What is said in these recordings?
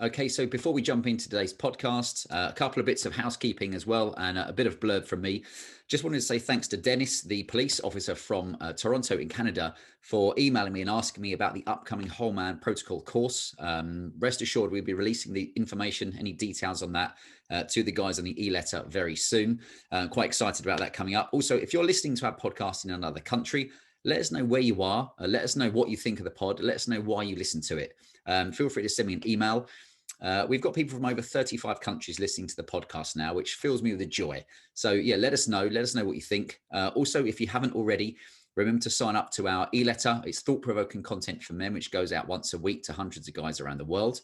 Okay, so before we jump into today's podcast, a couple of bits of housekeeping as well, and a bit of blurb from me. Just wanted to say thanks to Dennis, the police officer from Toronto in Canada, for emailing me and asking me about the upcoming Whole Man Protocol course. Rest assured, we'll be releasing the information, any details on that, to the guys on the eLetter very soon. Quite excited about that coming up. Also, if you're listening to our podcast in another country, let us know where you are. Let us know what you think of the pod. Let us know why you listen to it. Feel free to send me an email. We've got people from over 35 countries listening to the podcast now, which fills me with a joy. So yeah, let us know. Let us know what you think. Also, if you haven't already, remember to sign up to our eLetter. It's thought-provoking content from men, which goes out once a week to hundreds of guys around the world.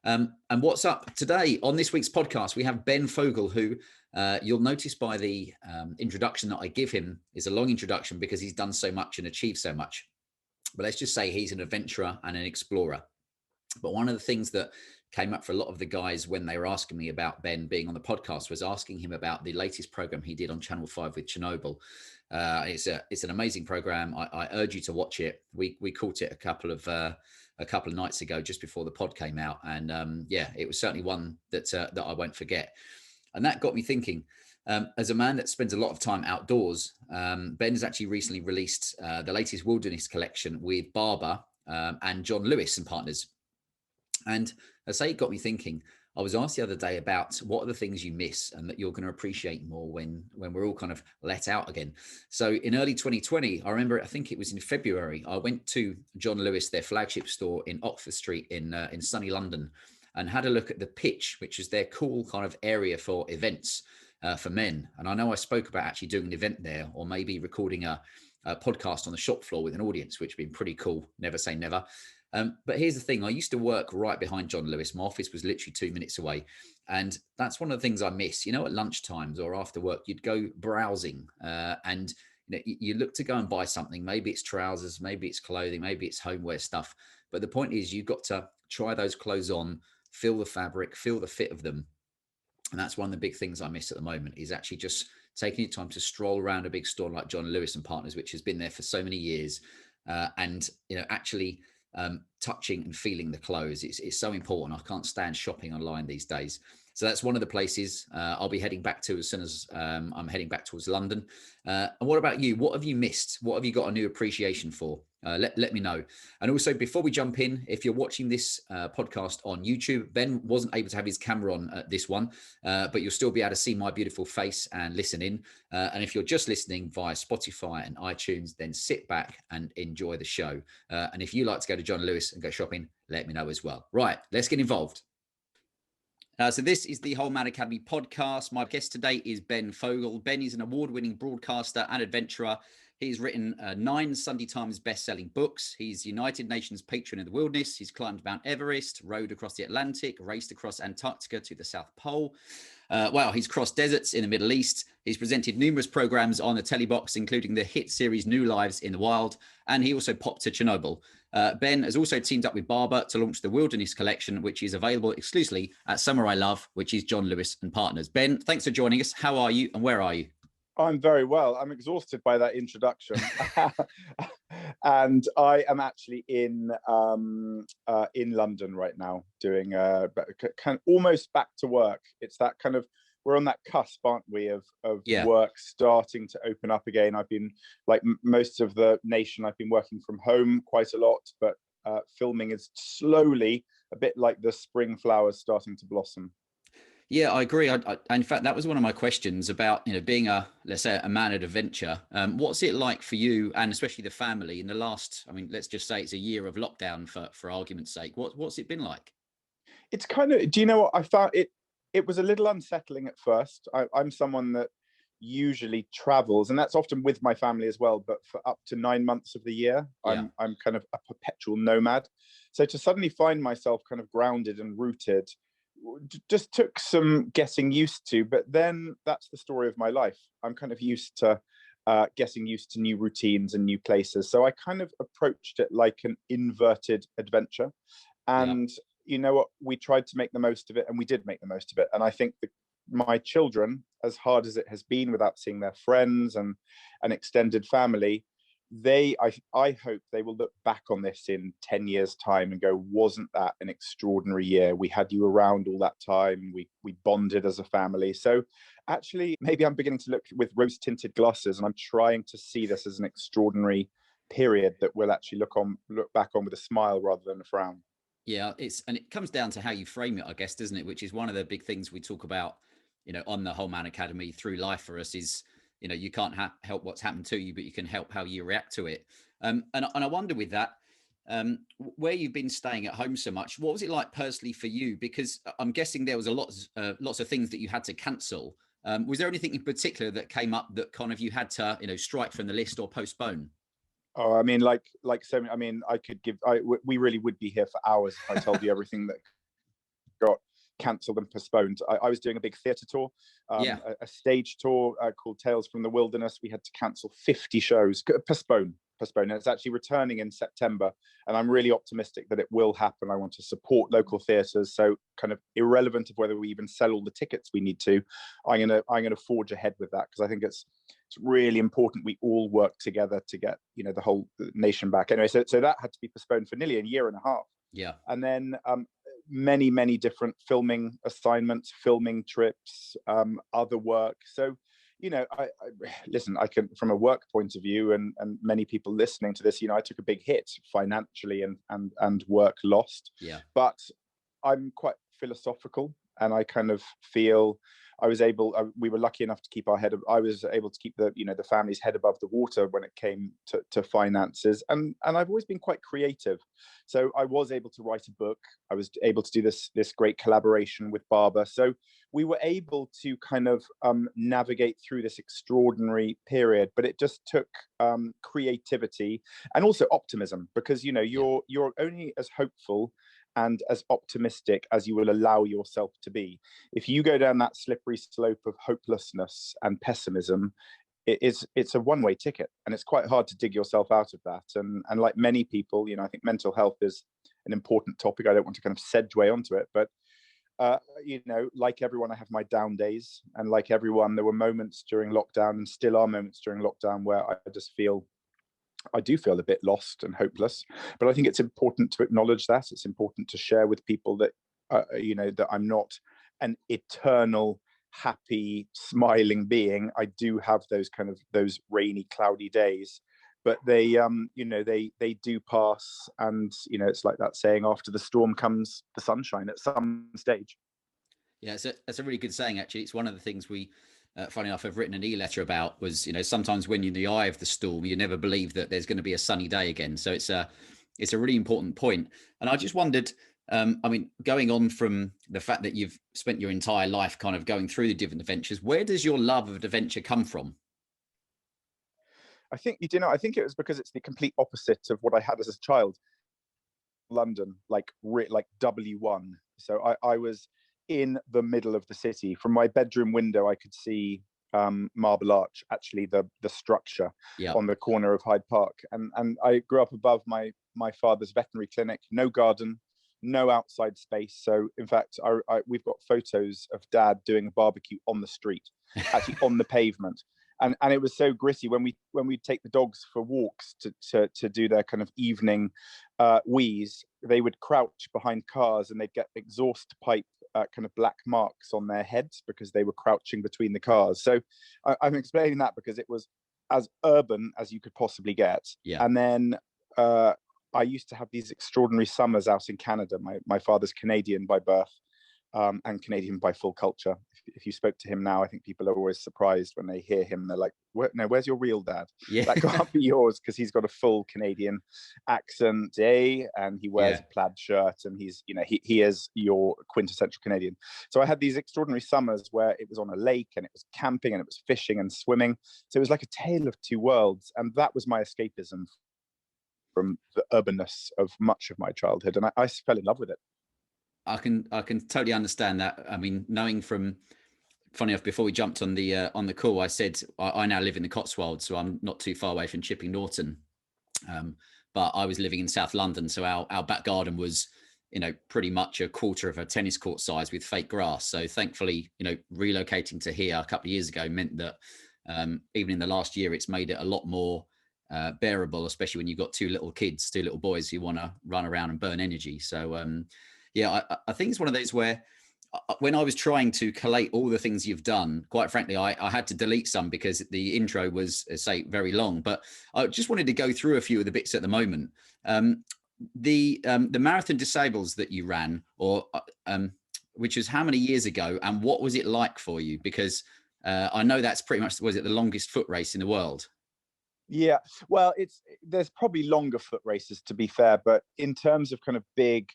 And what's up today on this week's podcast? We have Ben Fogel, who you'll notice by the introduction that I give him is a long introduction because he's done so much and achieved so much. But let's just say he's an adventurer and an explorer. But one of the things that came up for a lot of the guys when they were asking me about Ben being on the podcast was asking him about the latest program he did on Channel 5 with Chernobyl. It's an amazing program. I urge you to watch it. We caught it a couple of nights ago, just before the pod came out, and yeah, it was certainly one that I won't forget. And that got me thinking. As a man that spends a lot of time outdoors, Ben has actually recently released the latest wilderness collection with Barber and John Lewis and partners. And as I say, it got me thinking. I was asked the other day about what are the things you miss and that you're going to appreciate more when we're all kind of let out again. So in early 2020, I remember, I think it was in February, I went to John Lewis, their flagship store in Oxford Street in sunny London, and had a look at the pitch, which is their cool kind of area for events for men. And I know I spoke about actually doing an event there, or maybe recording a podcast on the shop floor with an audience, which would be pretty cool. Never say never. But here's the thing. I used to work right behind John Lewis. My office was literally 2 minutes away. And that's one of the things I miss. You know, at lunchtimes or after work, you'd go browsing and you look to go and buy something. Maybe it's trousers, maybe it's clothing, maybe it's homeware stuff. But the point is, you've got to try those clothes on, feel the fabric, feel the fit of them. And that's one of the big things I miss at the moment, is actually just taking your time to stroll around a big store like John Lewis and Partners, which has been there for so many years. And, actually touching and feeling the clothes. It's so important. I can't stand shopping online these days. So that's one of the places I'll be heading back to as soon as I'm heading back towards London. And what about you? What have you missed? What have you got a new appreciation for? Let me know. And also, before we jump in, if you're watching this podcast on YouTube, Ben wasn't able to have his camera on this one, but you'll still be able to see my beautiful face and listen in. And if you're just listening via Spotify and iTunes, then sit back and enjoy the show. And if you like to go to John Lewis and go shopping, let me know as well. Right, let's get involved. So this is the Whole Man Academy podcast. My guest today is Ben Fogle. Ben is an award-winning broadcaster and adventurer. He's written 9 Sunday Times best-selling books. He's United Nations patron in the wilderness. He's climbed Mount Everest, rowed across the Atlantic, raced across Antarctica to the South Pole. He's crossed deserts in the Middle East. He's presented numerous programs on the telly box, including the hit series New Lives in the Wild, and he also popped to Chernobyl. Ben has also teamed up with Barber to launch the Wilderness Collection, which is available exclusively at Somewhere I Love, which is John Lewis and Partners. Ben, thanks for joining us. How are you and where are you? I'm very well. I'm exhausted by that introduction. And I am actually in London right now, doing kind of almost back to work. It's that kind of, we're on that cusp, aren't we, of work starting to open up again. I've been, like most of the nation, I've been working from home quite a lot, but filming is slowly, a bit like the spring flowers starting to blossom. Yeah, I agree. In fact, that was one of my questions about, being let's say, a man of adventure. What's it like for you, and especially the family, in the last, let's just say it's a year of lockdown for argument's sake. What's it been like? It's kind of, do you know what I found? It was a little unsettling at first. I'm someone that usually travels, and that's often with my family as well, but for up to 9 months of the year, I'm kind of a perpetual nomad. So to suddenly find myself kind of grounded and rooted just took some getting used to, but then that's the story of my life. I'm kind of used to getting used to new routines and new places. So I kind of approached it like an inverted adventure. And you know what, we tried to make the most of it, and we did make the most of it. And I think my children, as hard as it has been without seeing their friends and an extended family, I hope they will look back on this in 10 years time and go, wasn't that an extraordinary year? We had you around all that time. We bonded as a family. So actually, maybe I'm beginning to look with rose tinted glasses, and I'm trying to see this as an extraordinary period that we'll actually look back on with a smile rather than a frown. Yeah, and it comes down to how you frame it, I guess, doesn't it? Which is one of the big things we talk about, on the Whole Man Academy through life for us is, you can't help what's happened to you, but you can help how you react to it. And I wonder with that, where you've been staying at home so much, what was it like personally for you? Because I'm guessing there was lots of things that you had to cancel. Was there anything in particular that came up that kind of you had to, strike from the list or postpone? Oh, I mean, so I mean, we really would be here for hours if I told you everything that got cancelled and postponed. I was doing a big theatre tour, Yeah. a stage tour called Tales from the Wilderness. We had to cancel 50 shows, postpone. And it's actually returning in September, and I'm really optimistic that it will happen. I want to support local theatres, so kind of irrelevant of whether we even sell all the tickets we need to, I'm gonna forge ahead with that, because I think it's really important we all work together to get the whole nation back. Anyway, so that had to be postponed for nearly a year and a half. Yeah. And then many different filming assignments, filming trips, other work. So I listen, I can, from a work point of view, and many people listening to this, I took a big hit financially and work lost. Yeah. But I'm quite philosophical, and I kind of feel we were lucky enough to keep I was able to keep the family's head above the water when it came to finances, and I've always been quite creative. So I was able to write a book. I was able to do this great collaboration with Barber. So we were able to kind of navigate through this extraordinary period, but it just took creativity and also optimism, because you're only as hopeful and as optimistic as you will allow yourself to be. If you go down that slippery slope of hopelessness and pessimism, it's a one-way ticket, and it's quite hard to dig yourself out of that. And like many people, I think mental health is an important topic. I don't want to kind of segue onto it, but like everyone, I have my down days, and like everyone, there were moments during lockdown, and still are moments during lockdown, where I do feel a bit lost and hopeless. But I think it's important to acknowledge that. It's important to share with people that that I'm not an eternal happy smiling being. I do have those rainy, cloudy days, but they do pass. And it's like that saying, after the storm comes the sunshine at some stage. Yeah, that's a really good saying, actually. It's one of the things we, funny enough, I've written an e-letter about, was, sometimes when you're in the eye of the storm, you never believe that there's going to be a sunny day again. So it's a really important point. And I just wondered, I mean, going on from the fact that you've spent your entire life kind of going through the different adventures, where does your love of adventure come from? I think I think it was because it's the complete opposite of what I had as a child. London, like W1. So I was in the middle of the city. From my bedroom window, I could see Marble Arch, actually the structure on the corner of Hyde Park. And I grew up above my father's veterinary clinic. No garden, no outside space. So in fact, we've got photos of Dad doing a barbecue on the street, actually on the pavement. And it was so gritty when we take the dogs for walks to do their kind of evening wheeze. They would crouch behind cars, and they'd get exhaust pipe kind of black marks on their heads because they were crouching between the cars. So I'm explaining that because it was as urban as you could possibly get. Yeah. And then I used to have these extraordinary summers out in Canada. My father's Canadian by birth, and Canadian by full culture. If you spoke to him now, I think people are always surprised when they hear him. They're like, where's your real dad? Yeah. That can't be yours, because he's got a full Canadian accent, and he wears a plaid shirt, and he's, he is your quintessential Canadian. So I had these extraordinary summers where it was on a lake, and it was camping, and it was fishing and swimming. So it was like a tale of two worlds. And that was my escapism from the urbanness of much of my childhood. And I fell in love with it. I can totally understand that. I mean, knowing from, funny enough, before we jumped on the call, I said I now live in the Cotswolds, so I'm not too far away from Chipping Norton. But I was living in South London, so our back garden was, pretty much a quarter of a tennis court size with fake grass. So thankfully, relocating to here a couple of years ago meant that even in the last year, it's made it a lot more bearable, especially when you've got two little kids, two little boys who want to run around and burn energy. So yeah, I think it's one of those where when I was trying to collate all the things you've done, quite frankly, I had to delete some because the intro was, say, very long. But I just wanted to go through a few of the bits at the moment. The marathon disables that you ran, or which was how many years ago, and what was it like for you? Because I know that's pretty much, was it the longest foot race in the world? Yeah, well, there's probably longer foot races, to be fair, but in terms of kind of big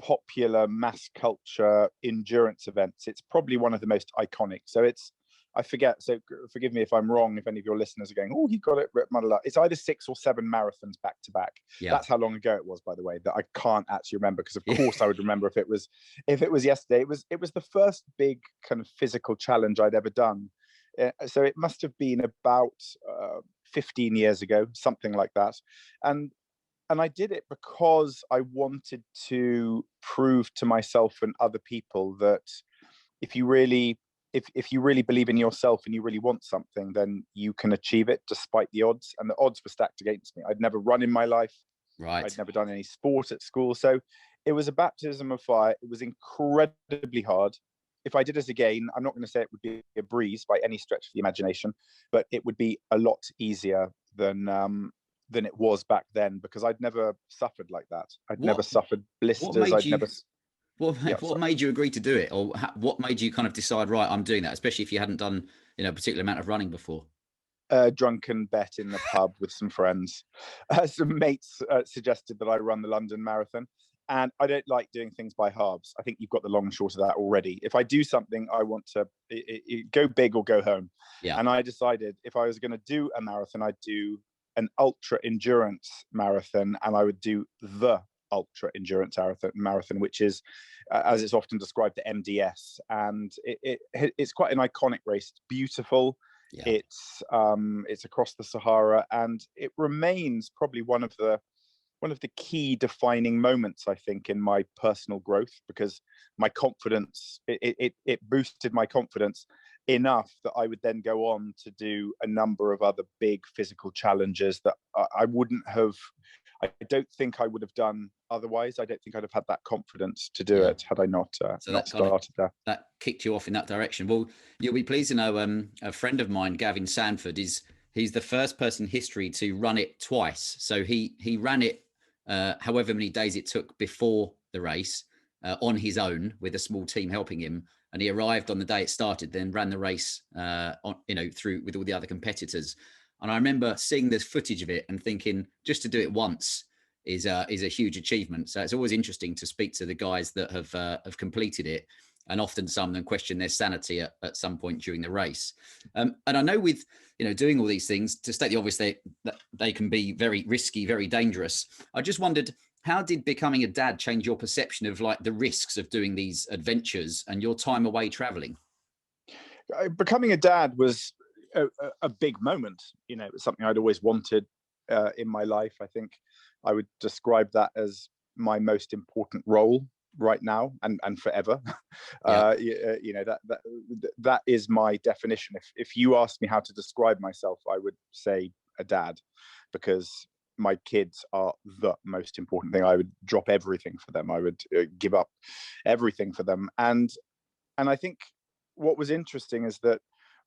popular mass culture endurance events, it's probably one of the most iconic. So I forget, so forgive me if I'm wrong, if any of your listeners are going, oh, he got it muddled up. It's either 6 or 7 marathons back to back. Yeah. That's how long ago it was, by the way, that I can't actually remember, because of course I would remember if it was yesterday. It was the first big kind of physical challenge I'd ever done. So it must have been about 15 years ago, something like that. And I did it because I wanted to prove to myself and other people that if you really believe in yourself and you really want something, then you can achieve it despite the odds. And the odds were stacked against me. I'd never run in my life. Right. I'd never done any sport at school. So it was a baptism of fire. It was incredibly hard. If I did it again, I'm not going to say it would be a breeze by any stretch of the imagination, but it would be a lot easier than it was back then, because I'd never suffered like that. I'd never suffered blisters. What made you agree to do it, or what made you kind of decide, right, I'm doing that, especially if you hadn't done, a particular amount of running before? A drunken bet in the pub with some friends. Some mates suggested that I run the London Marathon. And I don't like doing things by halves. I think you've got the long and short of that already. If I do something, I want to go big or go home. Yeah. And I decided if I was going to do a marathon, I'd do an ultra endurance marathon, and I would do the ultra endurance marathon, which is, as it's often described, the MDS. And it's quite an iconic race. It's beautiful. Yeah. It's across the Sahara, and it remains probably one of the key defining moments, I think, in my personal growth, because my confidence, it boosted my confidence enough that I would then go on to do a number of other big physical challenges that I don't think I would have done otherwise. I don't think I'd have had that confidence to do it had I not started there. That kicked you off in that direction. Well, you'll be pleased to know a friend of mine, Gavin Sanford, he's the first person in history to run it twice. So he ran it however many days it took before the race on his own with a small team helping him, and he arrived on the day it started, then ran the race through with all the other competitors. And I remember seeing this footage of it and thinking, just to do it once is a huge achievement. So it's always interesting to speak to the guys that have completed it, and often some of them question their sanity at some point during the race. And I know with doing all these things, to state the obvious, they can be very risky, very dangerous. I just wondered, how did becoming a dad change your perception of like the risks of doing these adventures and your time away traveling? Becoming a dad was a big moment. It was something I'd always wanted in my life. I think I would describe that as my most important role right now and forever. Yeah. That is my definition. If you asked me how to describe myself, I would say a dad, because my kids are the most important thing. I would drop everything for them. I would give up everything for them. And I think what was interesting is that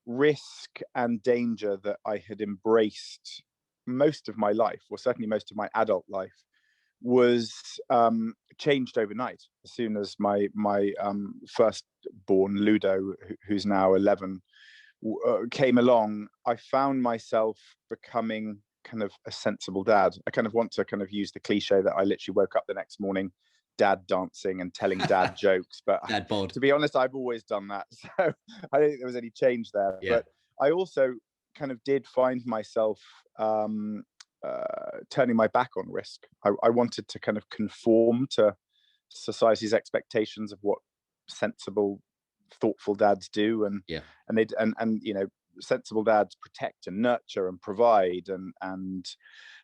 risk and danger that I had embraced most of my life, or certainly most of my adult life, was changed overnight. As soon as my firstborn Ludo, who's now 11, came along, I found myself becoming kind of a sensible dad. I kind of want to kind of use the cliche that I literally woke up the next morning dad dancing and telling dad jokes, but dad bod. To be honest, I've always done that, so I don't think there was any change there. Yeah. But I also kind of did find myself turning my back on risk. I wanted to kind of conform to society's expectations of what sensible, thoughtful dads do, and sensible dads protect and nurture and provide, and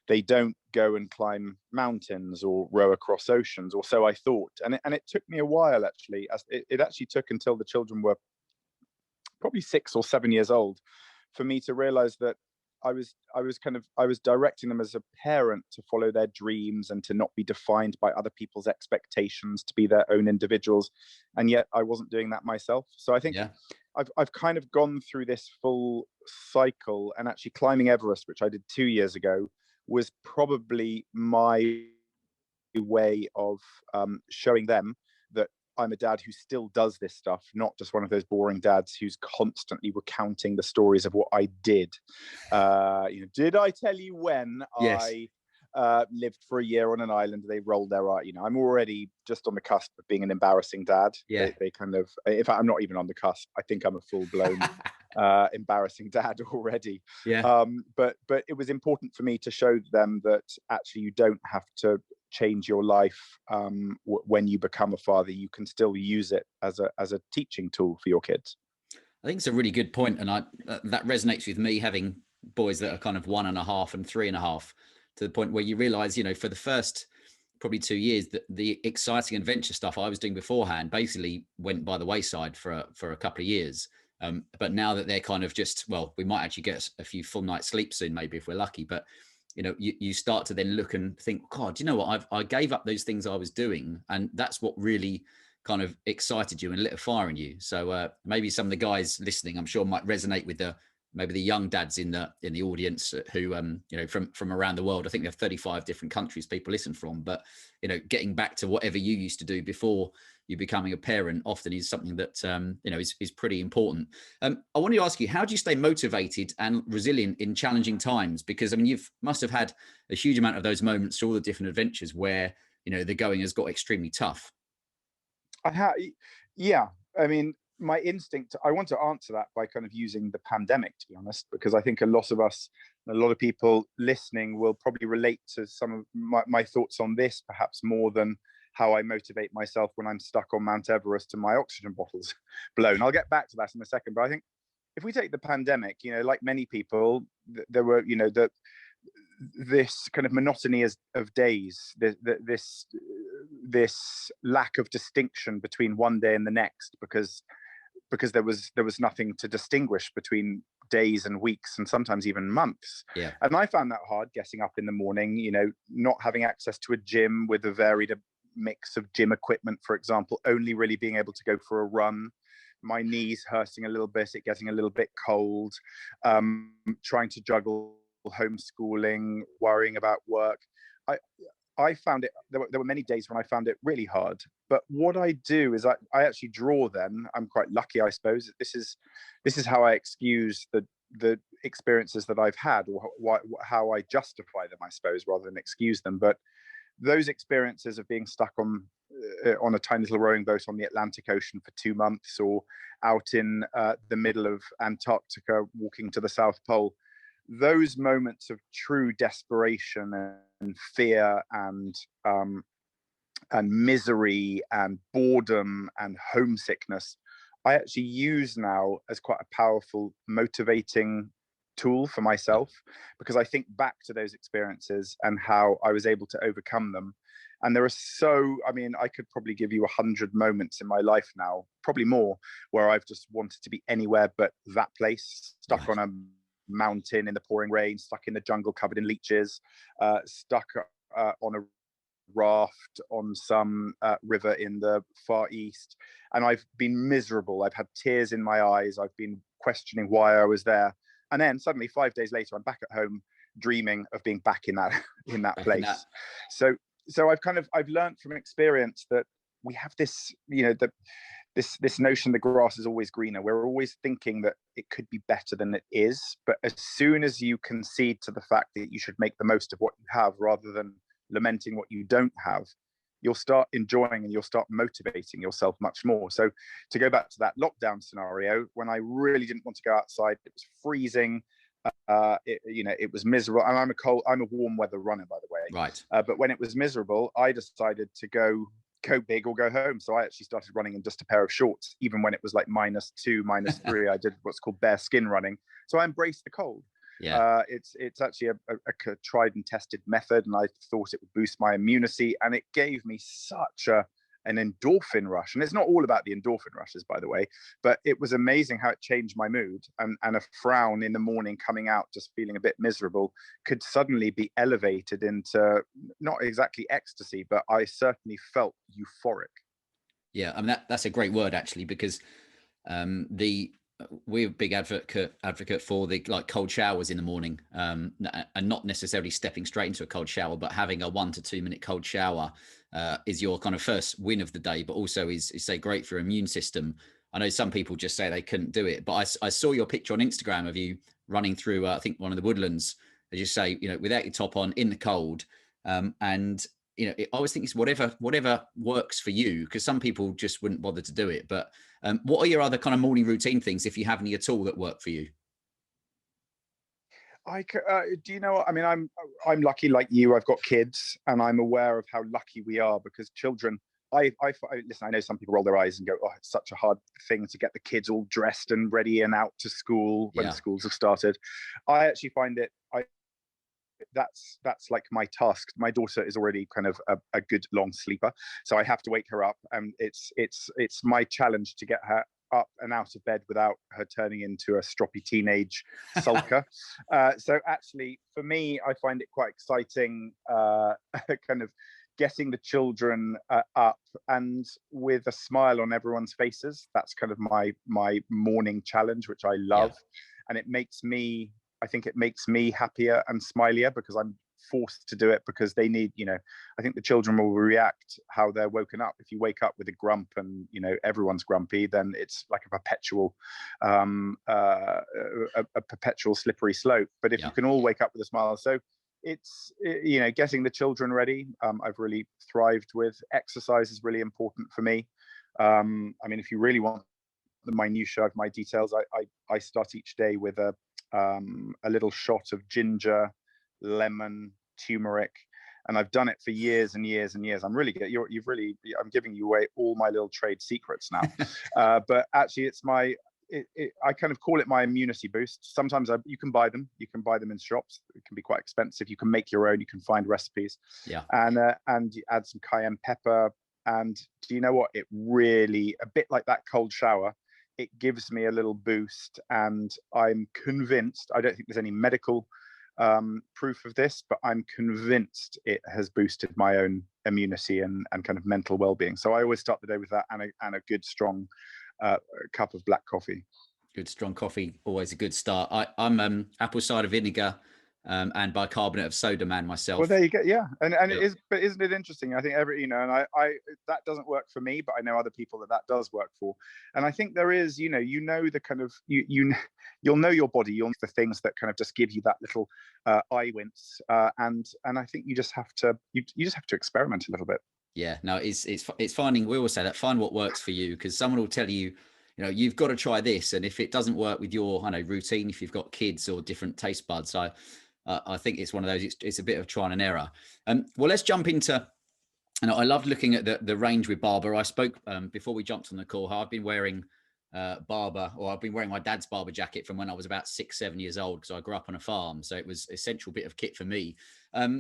they don't go and climb mountains or row across oceans, or so I thought. And it took me a while, actually. It actually took until the children were probably 6 or 7 years old for me to realize that I was directing them as a parent to follow their dreams and to not be defined by other people's expectations, to be their own individuals, and yet I wasn't doing that myself. So I think Yeah. I've kind of gone through this full cycle, and actually climbing Everest, which I did 2 years ago, was probably my way of showing them that I'm a dad who still does this stuff, not just one of those boring dads who's constantly recounting the stories of what I did. Did I tell you when Yes. I lived for a year on an island? They rolled their eye. I'm already just on the cusp of being an embarrassing dad. Yeah. They kind of, in fact, I'm not even on the cusp. I think I'm a full blown embarrassing dad already. Yeah. But it was important for me to show them that actually you don't have to change your life when you become a father. You can still use it as a teaching tool for your kids. I think it's a really good point, and that resonates with me, having boys that are kind of 1.5 and 3.5, to the point where you realize, for the first probably 2 years, that the exciting adventure stuff I was doing beforehand basically went by the wayside for a couple of years. But now that they're kind of just, well, we might actually get a few full night's sleep soon, maybe, if we're lucky. But you start to then look and think, God, you know what? I gave up those things I was doing, and that's what really kind of excited you and lit a fire in you. So maybe some of the guys listening, I'm sure, might resonate with maybe the young dads in the audience who from around the world. I think there are 35 different countries people listen from, but getting back to whatever you used to do before you becoming a parent often is something that is pretty important. I wanted to ask you, how do you stay motivated and resilient in challenging times? Because you must have had a huge amount of those moments through all the different adventures where the going has got extremely tough. Yeah. My instinct, I want to answer that by kind of using the pandemic, to be honest, because I think a lot of us, a lot of people listening will probably relate to some of my thoughts on this, perhaps more than how I motivate myself when I'm stuck on Mount Everest and my oxygen bottles blown. I'll get back to that in a second, but I think if we take the pandemic, like many people, there were, this kind of monotony of days, this lack of distinction between one day and the next, because there was nothing to distinguish between days and weeks and sometimes even months. Yeah. And I found that hard, getting up in the morning, not having access to a gym with a varied mix of gym equipment, for example, only really being able to go for a run, my knees hurting a little bit, it getting a little bit cold, trying to juggle homeschooling, worrying about work. I found it, there were many days when I found it really hard. But what I do is I actually draw then. I'm quite lucky, I suppose. This is how I excuse the experiences that I've had, or how I justify them, I suppose, rather than excuse them. But those experiences of being stuck on a tiny little rowing boat on the Atlantic Ocean for 2 months, or out in the middle of Antarctica walking to the South Pole, those moments of true desperation and fear and misery and boredom and homesickness, I actually use now as quite a powerful motivating tool for myself, because I think back to those experiences and how I was able to overcome them. And there are I could probably give you 100 moments in my life now, probably more, where I've just wanted to be anywhere but that place, stuck on a mountain in the pouring rain, stuck in the jungle covered in leeches, stuck on a raft on some river in the Far East. And I've been miserable. I've had tears in my eyes. I've been questioning why I was there. And then suddenly 5 days later, I'm back at home dreaming of being back in that place. So I've learned from experience that we have this, this notion the grass is always greener. We're always thinking that it could be better than it is. But as soon as you concede to the fact that you should make the most of what you have rather than lamenting what you don't have, you'll start enjoying and you'll start motivating yourself much more. So to go back to that lockdown scenario, when I really didn't want to go outside, it was freezing. It was miserable. And I'm a warm weather runner, by the way. Right. But when it was miserable, I decided to go big or go home. So I actually started running in just a pair of shorts, even when it was like -2, -3. I did what's called bare skin running. So I embraced the cold. Yeah. It's actually a tried and tested method, and I thought it would boost my immunity, and it gave me such an endorphin rush. And it's not all about the endorphin rushes, by the way, but it was amazing how it changed my mood. And a frown in the morning coming out, just feeling a bit miserable, could suddenly be elevated into not exactly ecstasy, but I certainly felt euphoric. Yeah, I mean that's a great word actually, because we're a big advocate for the like cold showers in the morning, and not necessarily stepping straight into a cold shower, but having a 1 to 2 minute cold shower is your kind of first win of the day, but also is say great for your immune system. I know some people just say they couldn't do it, but I saw your picture on Instagram of you running through I think one of the woodlands, as you say, without your top on in the cold, and I always think it's whatever works for you, because some people just wouldn't bother to do it. But what are your other kind of morning routine things, if you have any at all, that work for you? Do you know what I mean? I'm lucky like you. I've got kids, and I'm aware of how lucky we are, because children. Listen. I know some people roll their eyes and go, "Oh, it's such a hard thing to get the kids all dressed and ready and out to school when schools have started." I actually find it. That's like my task. My daughter is already kind of a good long sleeper, so I have to wake her up, and it's my challenge to get her up and out of bed without her turning into a stroppy teenage sulker. So actually, for me, I find it quite exciting, kind of getting the children up and with a smile on everyone's faces. That's kind of my morning challenge, which I love, and I think it makes me happier and smilier, because I'm forced to do it, because they need, I think the children will react how they're woken up. If you wake up with a grump and, everyone's grumpy, then it's like a perpetual, a perpetual slippery slope. But if you can all wake up with a smile. So it's, getting the children ready. I've really thrived with. Exercise is really important for me. I mean, if you really want the minutiae of my details, I start each day with a little shot of ginger, lemon, turmeric, and I've done it for years and years and years. I'm really good. I'm giving you away all my little trade secrets now. But actually, it's I kind of call it my immunity boost. Sometimes you can buy them. You can buy them in shops. It can be quite expensive. You can make your own. You can find recipes. Yeah. And you add some cayenne pepper. And do you know what? It really, a bit like that cold shower, it gives me a little boost, and I'm convinced, I don't think there's any medical proof of this, but I'm convinced it has boosted my own immunity and kind of mental well-being. So I always start the day with that, and a good strong cup of black coffee. Good strong coffee, always a good start. I'm apple cider vinegar and bicarbonate of soda man myself. Well, there you go. Yeah, and it is, but isn't it interesting? I think and I that doesn't work for me, but I know other people that does work for. And I think there is, the kind of you'll know your body, you'll know the things that kind of just give you that little eye wince, and I think you just have to experiment a little bit. Yeah, no, it's finding. We always say that, find what works for you, because someone will tell you, you've got to try this, and if it doesn't work with your routine, if you've got kids or different taste buds, I think it's one of those. It's a bit of trial and error. Well, let's jump into. I loved looking at the range with Barber. I spoke before we jumped on the call how I've been wearing Barber, or I've been wearing my dad's Barber jacket from when I was about 6-7 years old, because I grew up on a farm, so it was an essential bit of kit for me.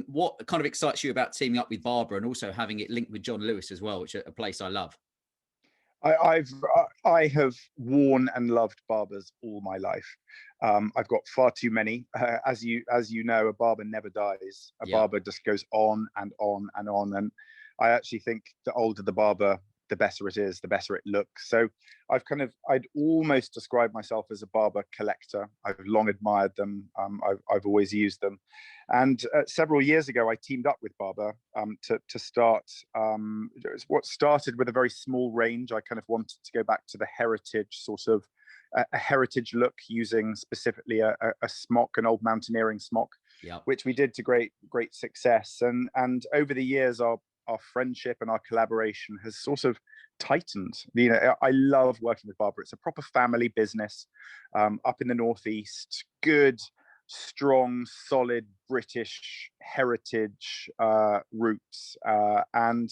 What kind of excites you about teaming up with Barber, and also having it linked with John Lewis as well, which is a place I love? I have worn and loved Barbers all my life. I've got far too many. As you know, a barber never dies. A barber just goes on and on and on. And I actually think the older the barber, the better it is, the better it looks. So I'd almost describe myself as a barber collector. I've long admired them. I've always used them. And several years ago, I teamed up with Barber to start what started with a very small range. I kind of wanted to go back to the heritage, sort of a heritage look, using specifically a smock, an old mountaineering smock, which we did to great success. And over the years, our friendship and our collaboration has sort of tightened. I love working with Barber. It's a proper family business up in the Northeast. Good, strong, solid British heritage roots. And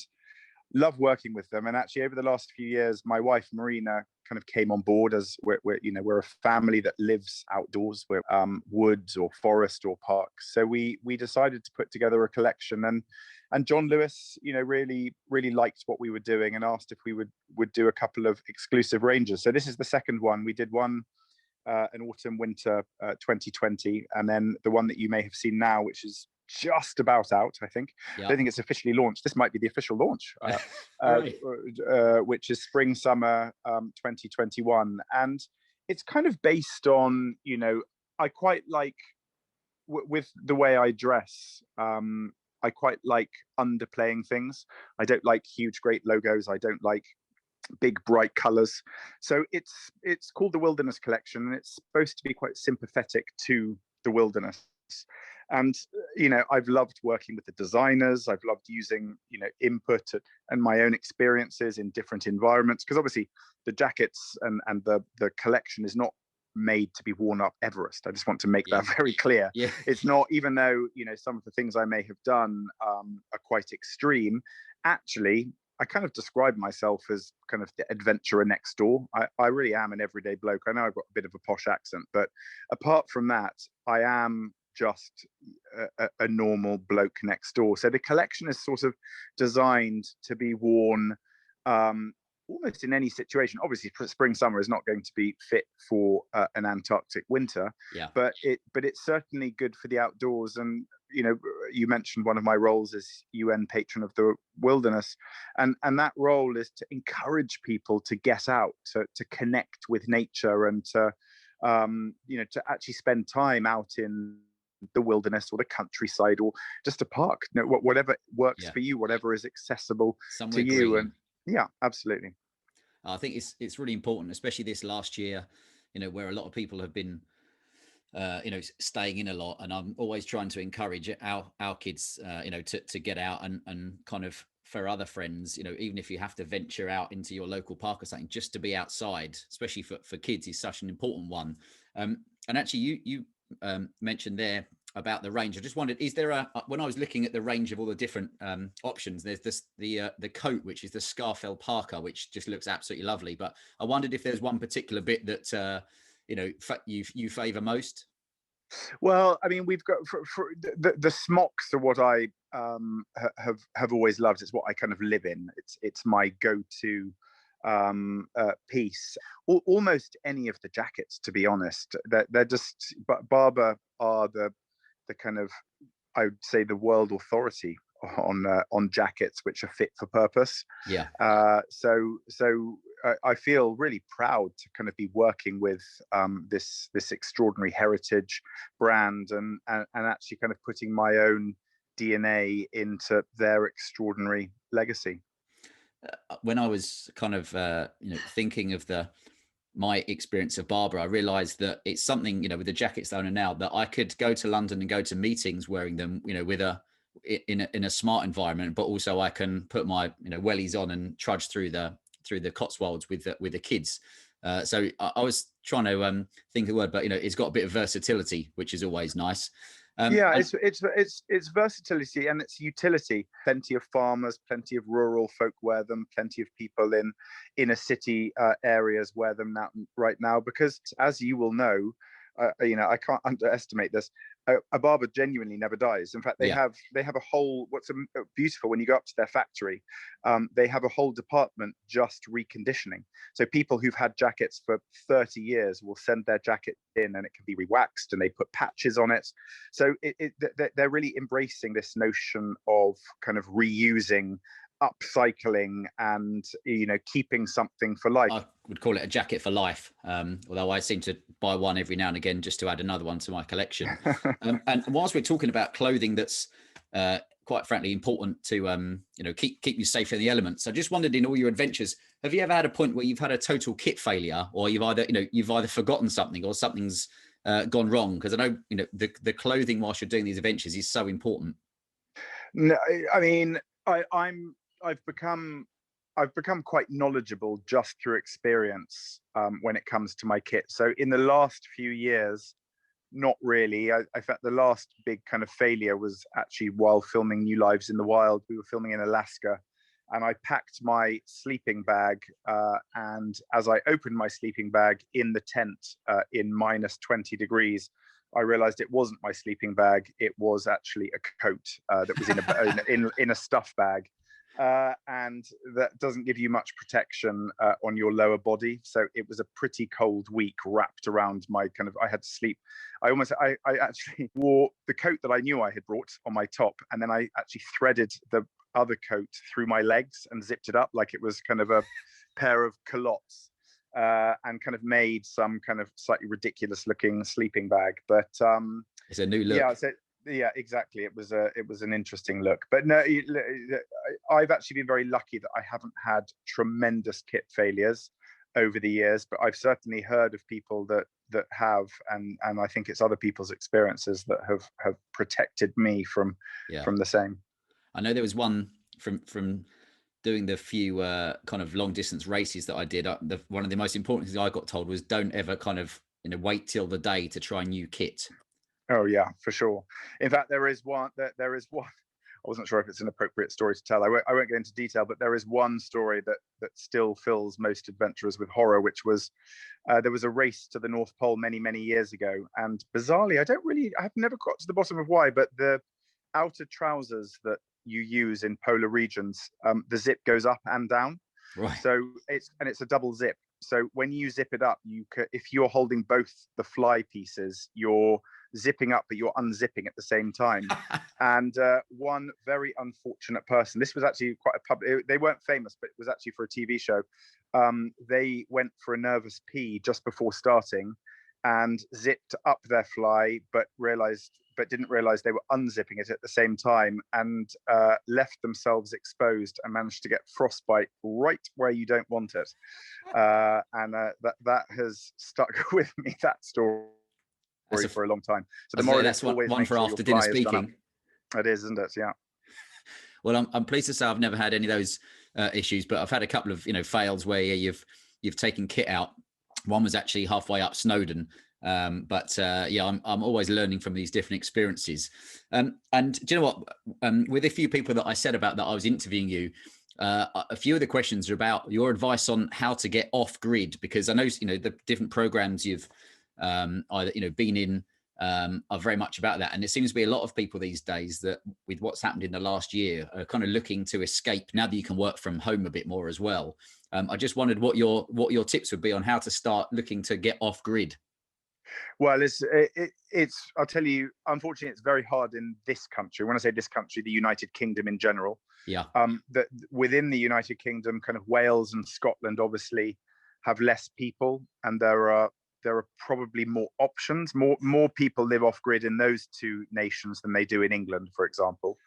love working with them. And actually, over the last few years, my wife Marina kind of came on board, as we're a family that lives outdoors, we're woods or forest or parks. So we decided to put together a collection, and John Lewis, really liked what we were doing and asked if we would do a couple of exclusive ranges. So this is the second one. We did one an autumn winter 2020, and then the one that you may have seen now, which is just about out, I think. Yeah. I don't think it's officially launched. This might be the official launch, Right. which is spring summer 2021, and it's kind of based on, I quite like with the way I dress. I quite like underplaying things. I don't like huge, great logos. I don't like big, bright colors. So it's called the Wilderness Collection, and it's supposed to be quite sympathetic to the wilderness. And I've loved working with the designers. I've loved using input and my own experiences in different environments, because obviously the jackets and the collection is not made to be worn up Everest. I just want to make that very clear. Yeah. It's not, even though some of the things I may have done are quite extreme. Actually, I kind of describe myself as kind of the adventurer next door. I really am an everyday bloke. I know I've got a bit of a posh accent, but apart from that, I am just a normal bloke next door. So the collection is sort of designed to be worn almost in any situation. Obviously, spring summer is not going to be fit for an Antarctic winter, but it's certainly good for the outdoors. And you mentioned one of my roles as UN patron of the wilderness, and that role is to encourage people to get out, to connect with nature, and to to actually spend time out in the wilderness or the countryside or just a park. Whatever works for you, whatever is accessible Somewhere to you. green. And yeah, absolutely. I think it's really important, especially this last year, where a lot of people have been staying in a lot, and I'm always trying to encourage our kids to get out and kind of, for other friends, even if you have to venture out into your local park or something, just to be outside, especially for kids, is such an important one. And actually you mentioned there about the range. I just wondered, is there when I was looking at the range of all the different options, there's the coat, which is the Scarfell Parker, which just looks absolutely lovely, but I wondered if there's one particular bit that you favor most. Well, I mean, we've got for the smocks are what I have always loved. It's what I kind of live in. It's my go-to piece. Almost any of the jackets, to be honest, they're just. But Barber are the kind of, I would say, the world authority on jackets which are fit for purpose. Yeah. So I feel really proud to kind of be working with this extraordinary heritage brand, and actually kind of putting my own DNA into their extraordinary legacy. When I was kind of thinking of my experience of Barber, I realized that it's something, with the jackets that I own now, that I could go to London and go to meetings wearing them, with in a smart environment, but also I can put my wellies on and trudge through the Cotswolds with the kids. So I was trying to think of the word, but it's got a bit of versatility, which is always nice. It's versatility and it's utility. Plenty of farmers, plenty of rural folk wear them. Plenty of people in inner city areas wear them right now, because, as you will know, I can't underestimate this. A barber genuinely never dies. In fact, they have a whole, what's beautiful when you go up to their factory, they have a whole department just reconditioning. So people who've had jackets for 30 years will send their jacket in, and it can be rewaxed, and they put patches on it. So they're really embracing this notion of kind of reusing, upcycling, and keeping something for life. I would call it a jacket for life, although I seem to buy one every now and again just to add another one to my collection. And whilst we're talking about clothing that's quite frankly important to keep you safe in the elements, I just wondered, in all your adventures, have you ever had a point where you've had a total kit failure, or you've either forgotten something or something's gone wrong? Because I know the clothing whilst you're doing these adventures is so important. No, I mean, I've become quite knowledgeable just through experience when it comes to my kit. So in the last few years, not really. I felt the last big kind of failure was actually while filming New Lives in the Wild. We were filming in Alaska, and I packed my sleeping bag. And as I opened my sleeping bag in the tent in minus 20 degrees, I realized it wasn't my sleeping bag. It was actually a coat that was in a stuff bag. And that doesn't give you much protection on your lower body. So it was a pretty cold week wrapped around my I had to sleep. I actually wore the coat that I knew I had brought on my top, and then I actually threaded the other coat through my legs and zipped it up like it was kind of a pair of culottes, and kind of made some kind of slightly ridiculous looking sleeping bag. But it's a new look. Yeah, so, yeah, exactly. It was an interesting look. But no, I've actually been very lucky that I haven't had tremendous kit failures over the years, but I've certainly heard of people that have, and I think it's other people's experiences that have protected me from the same. I know there was one from doing the few kind of long distance races that I did. One of the most important things I got told was don't ever kind of wait till the day to try new kit. Oh yeah, for sure. In fact, there is one. I wasn't sure if it's an appropriate story to tell. I won't get into detail, but there is one story that still fills most adventurers with horror, which was there was a race to the North Pole many years ago, and bizarrely, I've never got to the bottom of why, but the outer trousers that you use in polar regions, the zip goes up and down. Right. So it's a double zip. So when you zip it up, if you're holding both the fly pieces, you're zipping up, but you're unzipping at the same time. And one very unfortunate person, this was actually quite a public, they weren't famous, but it was actually for a TV show. They went for a nervous pee just before starting and zipped up their fly, but didn't realize they were unzipping it at the same time, and left themselves exposed and managed to get frostbite right where you don't want it. And that has stuck with me, that story, for a long time. So the moral that's one for after dinner speaking. It is, isn't it? Yeah. Well, I'm pleased to say I've never had any of those issues, but I've had a couple of fails where you've taken kit out. One was actually halfway up Snowdon, but I'm always learning from these different experiences. And do you know what? With a few people that I said about that I was interviewing you, a few of the questions are about your advice on how to get off grid, because I know the different programs you've either been in are very much about that, and it seems to be a lot of people these days that, with what's happened in the last year, are kind of looking to escape now that you can work from home a bit more as well. I just wondered what your tips would be on how to start looking to get off grid. Well, it's I'll tell you, unfortunately, it's very hard in this country. When I say this country, the United Kingdom in general. Yeah. That within the United Kingdom, kind of Wales and Scotland obviously have less people, and there are probably more options. More people live off grid in those two nations than they do in England, for example.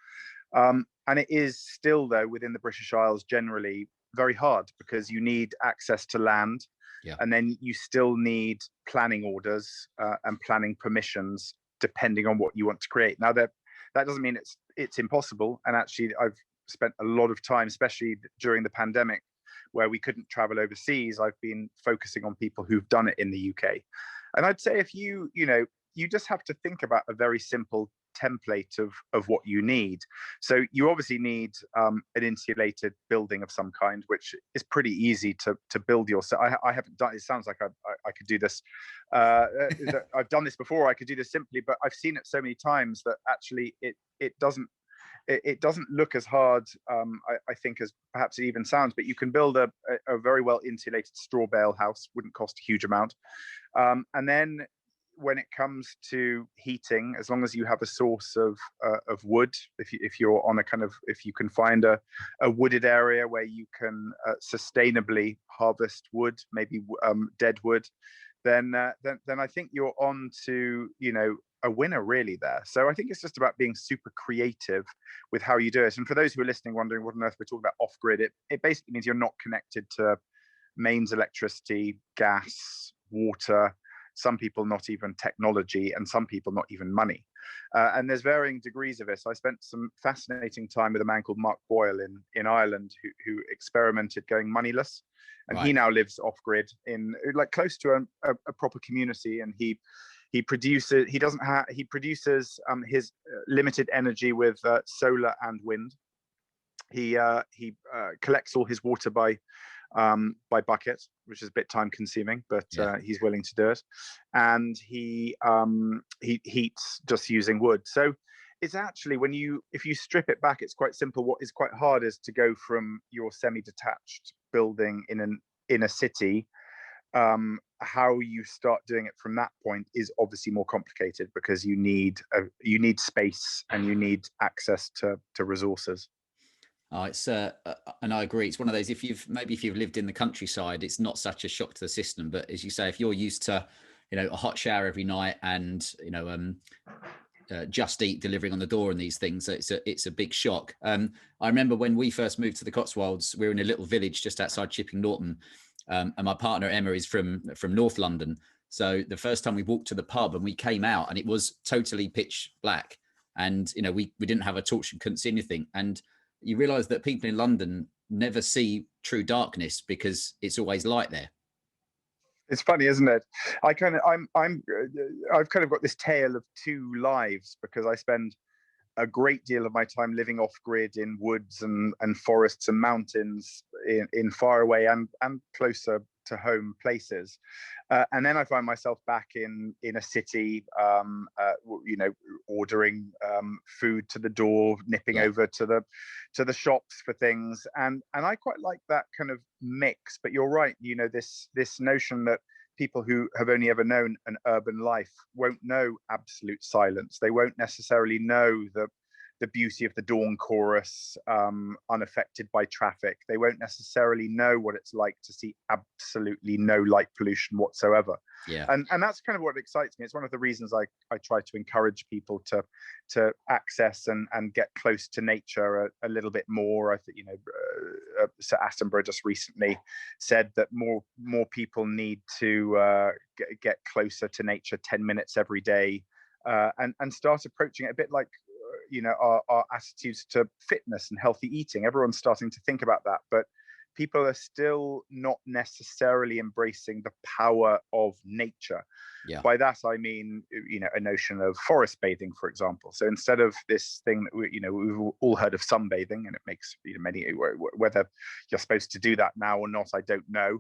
And it is still, though, within the British Isles generally very hard, because you need access to land. Yeah. And then you still need planning orders and planning permissions, depending on what you want to create. Now, that doesn't mean it's impossible. And actually, I've spent a lot of time, especially during the pandemic, where we couldn't travel overseas. I've been focusing on people who've done it in the UK. And I'd say if you just have to think about a very simple template of what you need. So you obviously need an insulated building of some kind, which is pretty easy to build yourself. I haven't done it. Sounds like I could do this. I've done this before. I could do this simply, but I've seen it so many times that actually it doesn't look as hard, I think, as perhaps it even sounds. But you can build a very well insulated straw bale house. Wouldn't cost a huge amount. And then when it comes to heating, as long as you have a source of wood, if you're on if you can find a wooded area where you can sustainably harvest wood, maybe dead wood, then I think you're on to a winner really there. So I think it's just about being super creative with how you do it. And for those who are listening, wondering what on earth we're talking about off grid, it basically means you're not connected to mains electricity, gas, water. Some people not even technology, and some people not even money. And there's varying degrees of it. So I spent some fascinating time with a man called Mark Boyle in Ireland, who experimented going moneyless. And He now lives off grid in close to a proper community. And he produces his limited energy with solar and wind. He collects all his water by bucket, which is a bit time consuming, but he's willing to do it. And he heats just using wood. So it's actually, if you strip it back, it's quite simple. What is quite hard is to go from your semi-detached building in a city. How you start doing it from that point is obviously more complicated, because you need space and you need access to resources. It's and I agree. It's one of those, if you've lived in the countryside, it's not such a shock to the system. But as you say, if you're used to, a hot shower every night and, Just Eat delivering on the door and these things, it's a big shock. I remember when we first moved to the Cotswolds, we were in a little village just outside Chipping Norton, and my partner Emma is from North London. So the first time we walked to the pub and we came out, and it was totally pitch black, and we didn't have a torch and couldn't see anything. And you realise that people in London never see true darkness because it's always light there. It's funny, isn't it? I've kind of got this tale of two lives, because I spend a great deal of my time living off grid in woods and forests and mountains in far away and closer to home places, and then I find myself back in a city, ordering food to the door, nipping over to the shops for things, and I quite like that kind of mix. But you're right, this notion that people who have only ever known an urban life won't know absolute silence. They won't necessarily know the beauty of the dawn chorus, unaffected by traffic. They won't necessarily know what it's like to see absolutely no light pollution whatsoever. Yeah. And that's kind of what excites me. It's one of the reasons I try to encourage people to access and get close to nature a little bit more. I think, Sir Attenborough just recently said that more people need to get closer to nature 10 minutes every day, and start approaching it a bit like our attitudes to fitness and healthy eating. Everyone's starting to think about that, but people are still not necessarily embracing the power of nature. Yeah. By that I mean, a notion of forest bathing, for example. So instead of this thing that we've all heard of sunbathing, and it makes many, whether you're supposed to do that now or not, I don't know,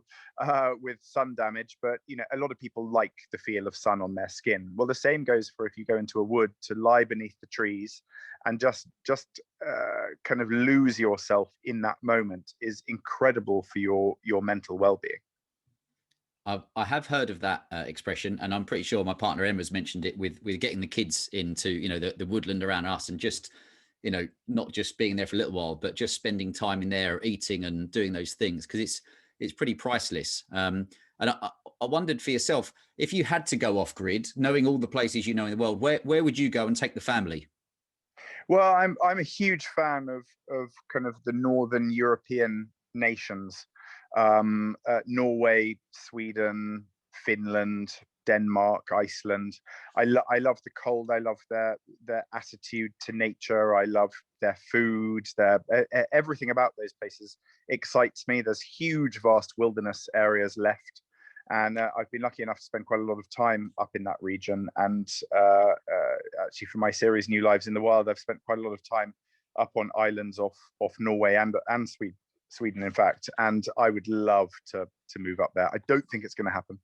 with sun damage, but a lot of people like the feel of sun on their skin. Well, the same goes for if you go into a wood, to lie beneath the trees and just kind of lose yourself in that moment is incredible for your mental well-being. I have heard of that expression, and I'm pretty sure my partner Emma's mentioned it with getting the kids into the woodland around us, and just not just being there for a little while, but just spending time in there, eating and doing those things, because it's pretty priceless. And I wondered for yourself, if you had to go off grid, knowing all the places in the world, where would you go and take the family? Well, I'm a huge fan of kind of the Northern European nations, Norway, Sweden, Finland, Denmark, Iceland. I love the cold. I love their attitude to nature. I love their food. Everything about those places excites me. There's huge, vast wilderness areas left. And I've been lucky enough to spend quite a lot of time up in that region. And actually, for my series New Lives in the Wild, I've spent quite a lot of time up on islands off Norway and Sweden, in fact. And I would love to move up there. I don't think it's going to happen,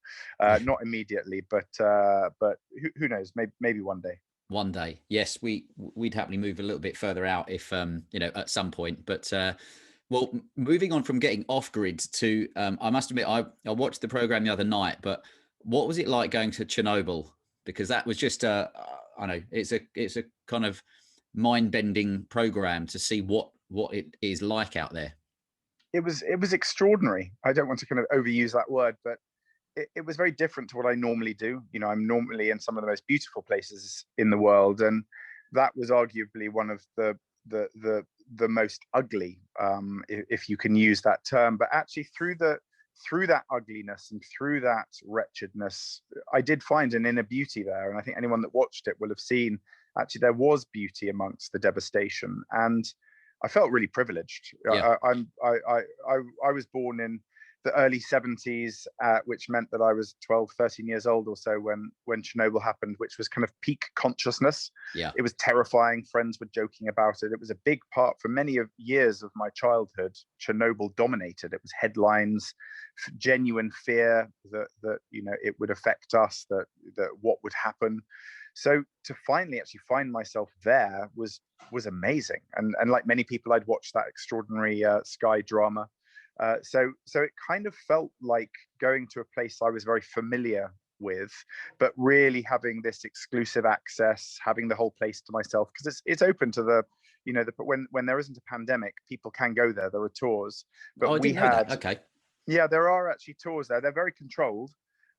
not immediately, but who knows? Maybe one day. One day, yes, we'd happily move a little bit further out if at some point, but. Well, moving on from getting off grid to, I must admit, I watched the program the other night, but what was it like going to Chernobyl? Because that was just I know it's a kind of mind-bending program to see what it is like out there. It was extraordinary. I don't want to kind of overuse that word, but it was very different to what I normally do. I'm normally in some of the most beautiful places in the world, and that was arguably one of the most ugly, if you can use that term. But actually, through that ugliness and through that wretchedness, I did find an inner beauty there. And I think anyone that watched it will have seen actually there was beauty amongst the devastation. And I felt really privileged. Yeah. I was born in the early 70s, which meant that I was 12, 13 years old or so when Chernobyl happened, which was kind of peak consciousness. Yeah. It was terrifying. Friends were joking about it. It was a big part for many of years of my childhood. Chernobyl dominated. It was headlines, genuine fear that it would affect us, that what would happen. So to finally actually find myself there was amazing. And like many people, I'd watched that extraordinary Sky drama. So it kind of felt like going to a place I was very familiar with, but really having this exclusive access, having the whole place to myself, because it's open to the, when there isn't a pandemic, people can go there. There are tours, but Oh, I didn't know that. Okay. Yeah, there are actually tours there. They're very controlled,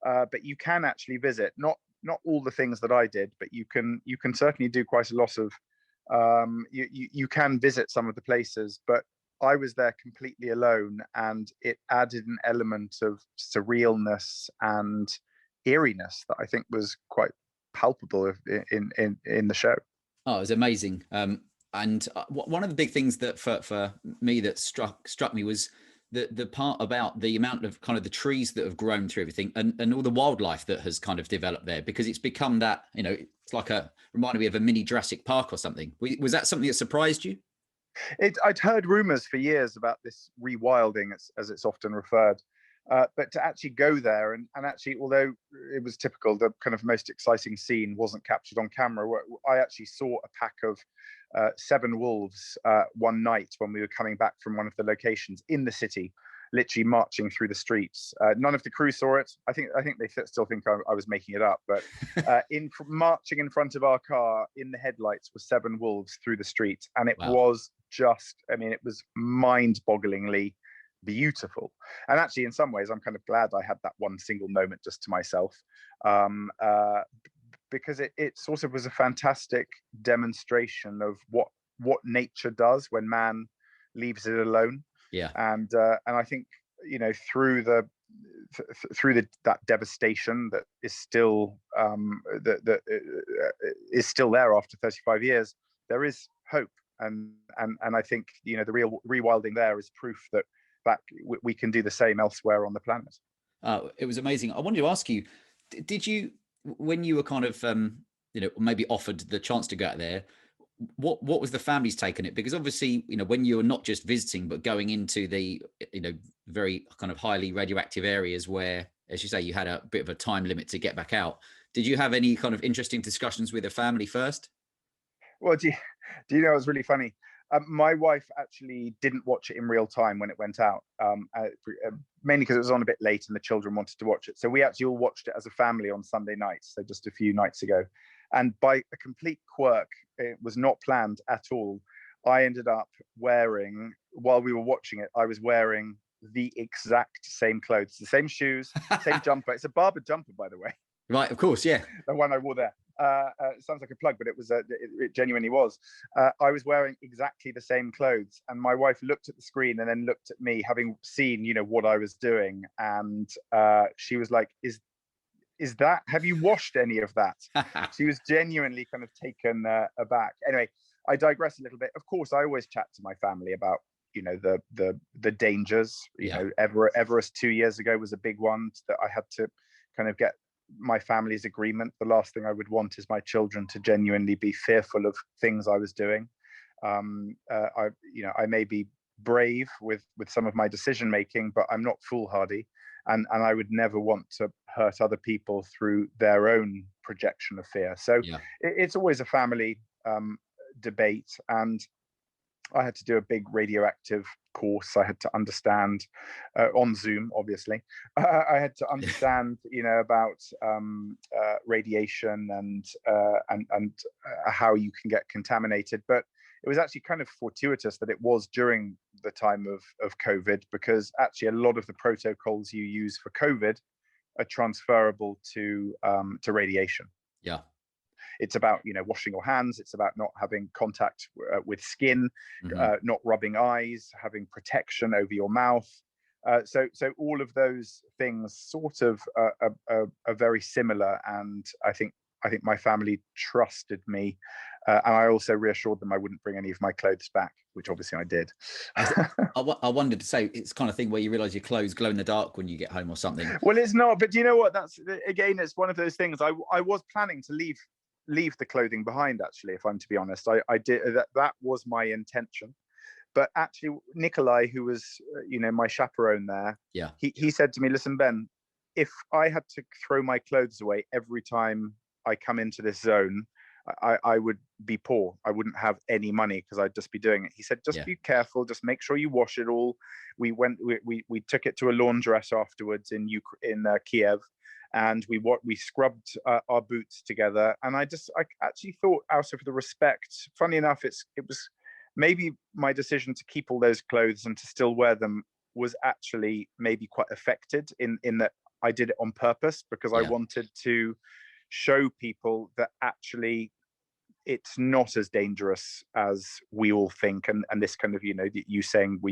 but you can actually visit. Not all the things that I did, but you can certainly do quite a lot of. You can visit some of the places, but I was there completely alone, and it added an element of surrealness and eeriness that I think was quite palpable in the show. Oh, it was amazing. And one of the big things that for me that struck me was the part about the amount of kind of the trees that have grown through everything, and all the wildlife that has kind of developed there, because it's become that, it's like reminded me of a mini Jurassic Park or something. Was that something that surprised you? I'd heard rumors for years about this rewilding, as it's often referred, but to actually go there and actually, although it was typical, the kind of most exciting scene wasn't captured on camera. I actually saw a pack of 7 wolves one night when we were coming back from one of the locations in the city, literally marching through the streets. None of the crew saw it. I think they still think I was making it up, but marching in front of our car in the headlights were 7 wolves through the street, and it Wow. was it was mind-bogglingly beautiful. And actually, in some ways, I'm kind of glad I had that one single moment just to myself, because it sort of was a fantastic demonstration of what nature does when man leaves it alone. Yeah. And I think through that devastation that is still is still there after 35 years, there is hope. And I think the real rewilding there is proof that we can do the same elsewhere on the planet. It was amazing. I wanted to ask you, did you, when you were kind of maybe offered the chance to go out there, what was the family's take on it? Because obviously, when you're not just visiting but going into the very kind of highly radioactive areas where, as you say, you had a bit of a time limit to get back out, did you have any kind of interesting discussions with the family first? Well, do you know, it was really funny. My wife actually didn't watch it in real time when it went out, mainly because it was on a bit late and the children wanted to watch it. So we actually all watched it as a family on Sunday nights, so just a few nights ago. And by a complete quirk, it was not planned at all, I ended up wearing, while we were watching it, I was wearing the exact same clothes, the same shoes, same jumper. It's a Barber jumper, by the way. Right, of course, yeah. The one I wore there. It sounds like a plug, but it genuinely was. I was wearing exactly the same clothes, and my wife looked at the screen and then looked at me, having seen what I was doing, and she was like, "Is that? Have you washed any of that?" She was genuinely kind of taken aback. Anyway, I digress a little bit. Of course, I always chat to my family about the dangers. Everest 2 years ago was a big one that I had to kind of get my family's agreement. The last thing I would want is my children to genuinely be fearful of things I was doing. I may be brave with some of my decision making, but I'm not foolhardy, and I would never want to hurt other people through their own projection of fear. So Yeah. it's always a family debate, and I had to do a big radioactive course. I had to understand on Zoom, obviously. I had to understand, about radiation and how you can get contaminated. But it was actually kind of fortuitous that it was during the time of COVID, because actually a lot of the protocols you use for COVID are transferable to radiation. Yeah. It's about washing your hands. It's about not having contact with skin, not rubbing eyes, having protection over your mouth. So all of those things sort of are very similar, and I think I think my family trusted me, and I also reassured them I wouldn't bring any of my clothes back, which obviously I did. I wanted to say it's kind of thing where you realize your clothes glow in the dark when you get home or something. Well, it's not, but do you know what? That's, again, it's one of those things. I was planning to leave the clothing behind, actually, if I'm to be honest. I did that was my intention. But actually, Nikolai, who was, my chaperone there, Yeah, he said to me, "Listen, Ben, if I had to throw my clothes away every time I come into this zone, I would be poor. I wouldn't have any money because I'd just be doing it." He said, "Just be careful. Just make sure you wash it all." We took it to a laundress afterwards in Kiev, and we scrubbed our boots together. And I actually thought, out of the respect, funny enough, it was maybe my decision to keep all those clothes and to still wear them was actually maybe quite affected in that I did it on purpose, because I wanted to show people that actually it's not as dangerous as we all think. And this kind of, you saying, were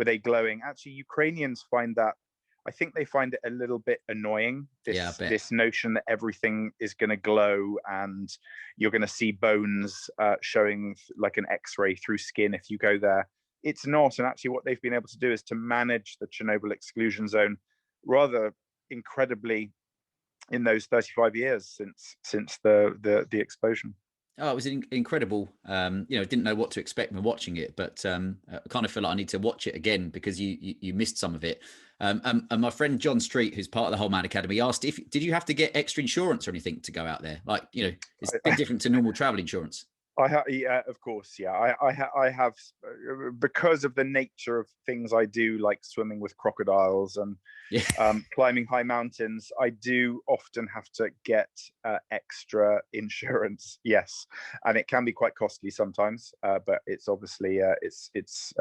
they glowing? Actually, Ukrainians find that, I think they find it a little bit annoying, this notion that everything is going to glow and you're going to see bones showing like an X-ray through skin if you go there. It's not. And actually what they've been able to do is to manage the Chernobyl exclusion zone rather incredibly in those 35 years since the explosion. Oh, it was incredible. Didn't know what to expect when watching it, but I kind of feel like I need to watch it again because you missed some of it. And my friend John Street, who's part of the Whole Man Academy, asked did you have to get extra insurance or anything to go out there? Like, it's a bit different to normal travel insurance. Of course, yeah. I have, because of the nature of things I do, like swimming with crocodiles and climbing high mountains. I do often have to get extra insurance. Yes, and it can be quite costly sometimes, but it's obviously it's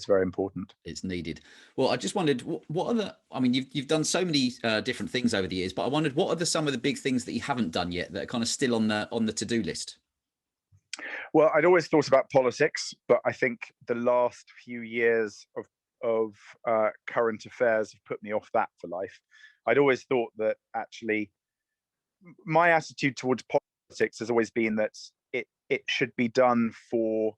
very important. It's needed. Well, I just wondered, what are the? I mean, you've done so many different things over the years, but I wondered what are some of the big things that you haven't done yet that are kind of still on the to-do list. Well, I'd always thought about politics, but I think the last few years of current affairs have put me off that for life. I'd always thought that actually my attitude towards politics has always been that it should be done for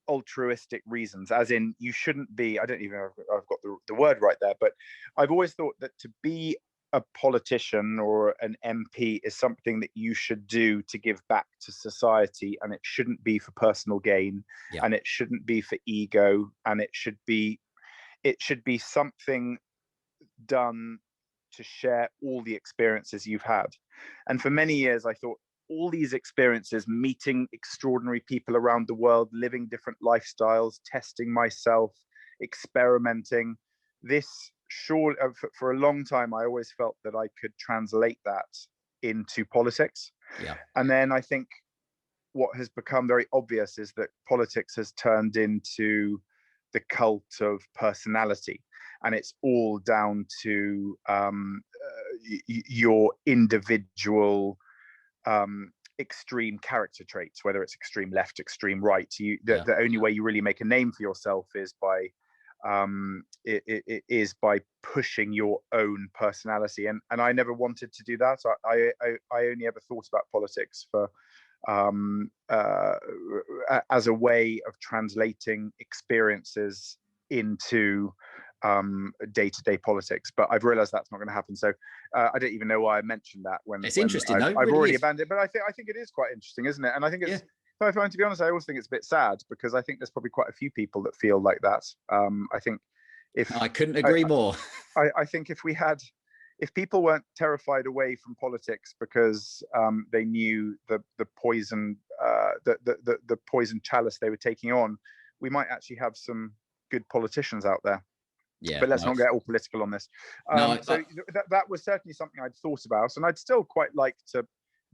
altruistic reasons, as in you shouldn't be, I don't even know if I've got the word right there, but I've always thought that to be a politician or an MP is something that you should do to give back to society, and it shouldn't be for personal gain, and it shouldn't be for ego, and it should be something done to share all the experiences you've had. And for many years I thought all these experiences, meeting extraordinary people around the world, living different lifestyles, testing myself, experimenting, this sure for a long time I always felt that I could translate that into politics. And then I think what has become very obvious is that politics has turned into the cult of personality, and it's all down to your individual extreme character traits, whether it's extreme left, extreme right. The only way you really make a name for yourself is by by pushing your own personality, and I never wanted to do that. I only ever thought about politics for as a way of translating experiences into day-to-day politics, but I've realized that's not going to happen. So I don't even know why I mentioned that when it's interesting. I've really already abandoned it, but I think it is quite interesting, isn't it? And I think it's if I'm to be honest, I always think it's a bit sad, because I think there's probably quite a few people that feel like that. I think I couldn't agree more. I think if people weren't terrified away from politics because they knew the poison the poison chalice they were taking on, we might actually have some good politicians out there. But let's not get all political on this. That was certainly something I'd thought about, and I'd still quite like to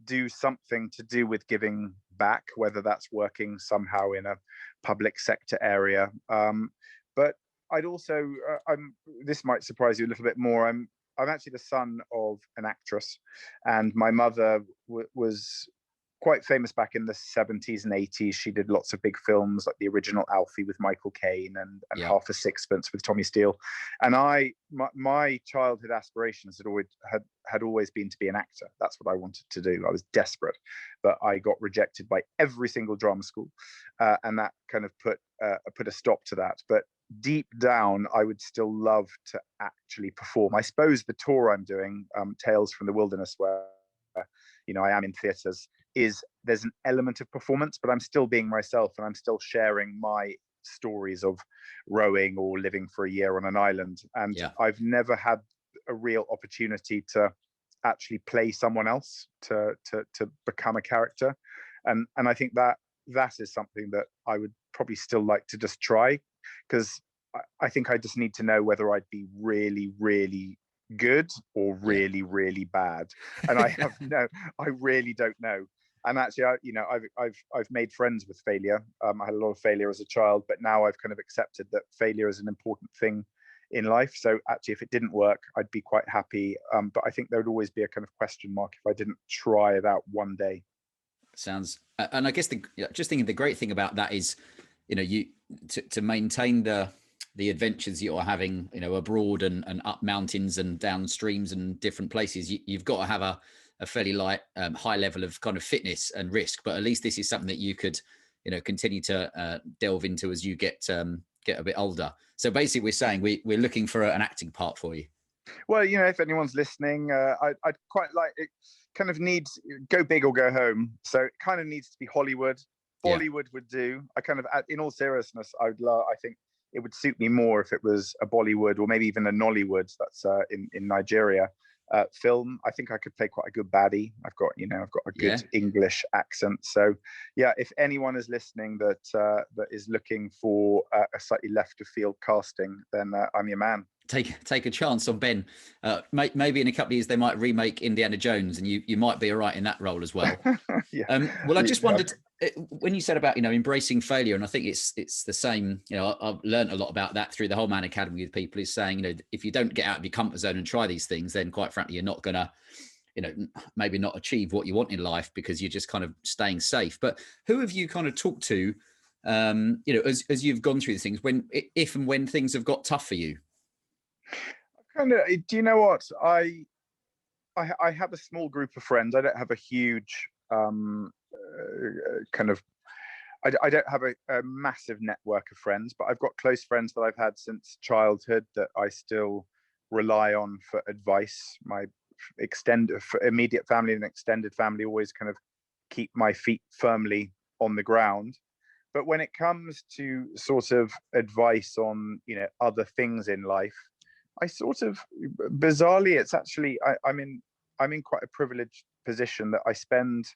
do something to do with giving back, whether that's working somehow in a public sector area. But I'd also, this might surprise you a little bit more. I'm actually the son of an actress, and my mother was quite famous back in the 70s and 80s. She did lots of big films like the original Alfie with Michael Caine and Yeah. Half a Sixpence with Tommy Steele. And my childhood aspirations had always been to be an actor. That's what I wanted to do. I was desperate, but I got rejected by every single drama school, and that kind of put a stop to that. But deep down, I would still love to actually perform. I suppose the tour I'm doing, Tales from the Wilderness, where I am in theatres, there's an element of performance, but I'm still being myself, and I'm still sharing my stories of rowing or living for a year on an island. And I've never had a real opportunity to actually play someone else, to become a character. And I think that is something that I would probably still like to just try, because I think I just need to know whether I'd be really, really good or really, really bad. And I really don't know. And actually, I've made friends with failure. I had a lot of failure as a child, but now I've kind of accepted that failure is an important thing in life. So actually, if it didn't work, I'd be quite happy. But I think there would always be a kind of question mark if I didn't try it out one day. Sounds, and I guess just thinking the great thing about that is, you to maintain the adventures you're having, abroad and up mountains and down streams and different places, you've got to have a fairly high level of kind of fitness and risk. But at least this is something that you could, continue to delve into as you get a bit older. So basically, we're saying we're looking for an acting part for you. Well, if anyone's listening, I'd quite like it. Kind of needs go big or go home. So it kind of needs to be Hollywood. Bollywood would do. I kind of, in all seriousness, I think it would suit me more if it was a Bollywood or maybe even a Nollywood. That's in Nigeria. Film. I think I could play quite a good baddie. I've got a good English accent. So yeah, if anyone is listening that is looking for a slightly left of field casting, then I'm your man. Take a chance on Ben. Maybe in a couple of years they might remake Indiana Jones, and you might be all right in that role as well. Well, I just wondered when you said about embracing failure, and I think it's the same. I've learned a lot about that through the whole Man Academy with people. Is saying if you don't get out of your comfort zone and try these things, then quite frankly you're not gonna maybe not achieve what you want in life because you're just kind of staying safe. But who have you kind of talked to, as you've gone through these things, if and when things have got tough for you? Kind of. Do you know what I have a small group of friends. I don't have a huge kind of. I don't have a massive network of friends, but I've got close friends that I've had since childhood that I still rely on for advice. My immediate family and extended family always kind of keep my feet firmly on the ground. But when it comes to sort of advice on other things in life, I sort of bizarrely, it's actually I'm in quite a privileged position that I spend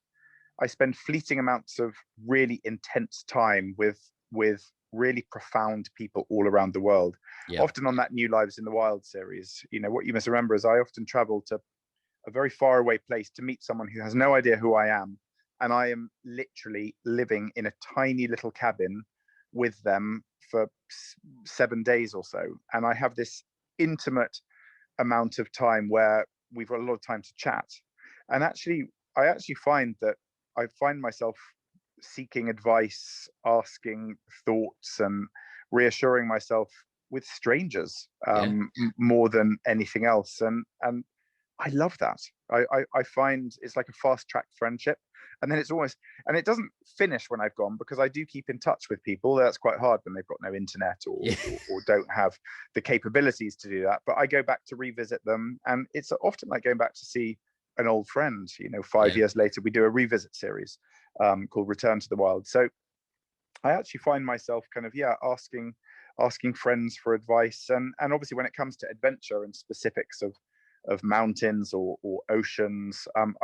fleeting amounts of really intense time with really profound people all around the world. Often on that New Lives in the Wild series. What you must remember is I often travel to a very far away place to meet someone who has no idea who I am, and I am literally living in a tiny little cabin with them for 7 days or so, and I have this intimate amount of time where we've got a lot of time to chat. And I actually find that I find myself seeking advice, asking thoughts, and reassuring myself with strangers more than anything else. And I love that. I find it's like a fast track friendship. And then and it doesn't finish when I've gone, because I do keep in touch with people. That's quite hard when they've got no internet or don't have the capabilities to do that. But I go back to revisit them, and it's often like going back to see an old friend. 5 years later, we do a revisit series called Return to the Wild. So I actually find myself kind of asking friends for advice, and obviously when it comes to adventure and specifics of mountains or oceans, I'm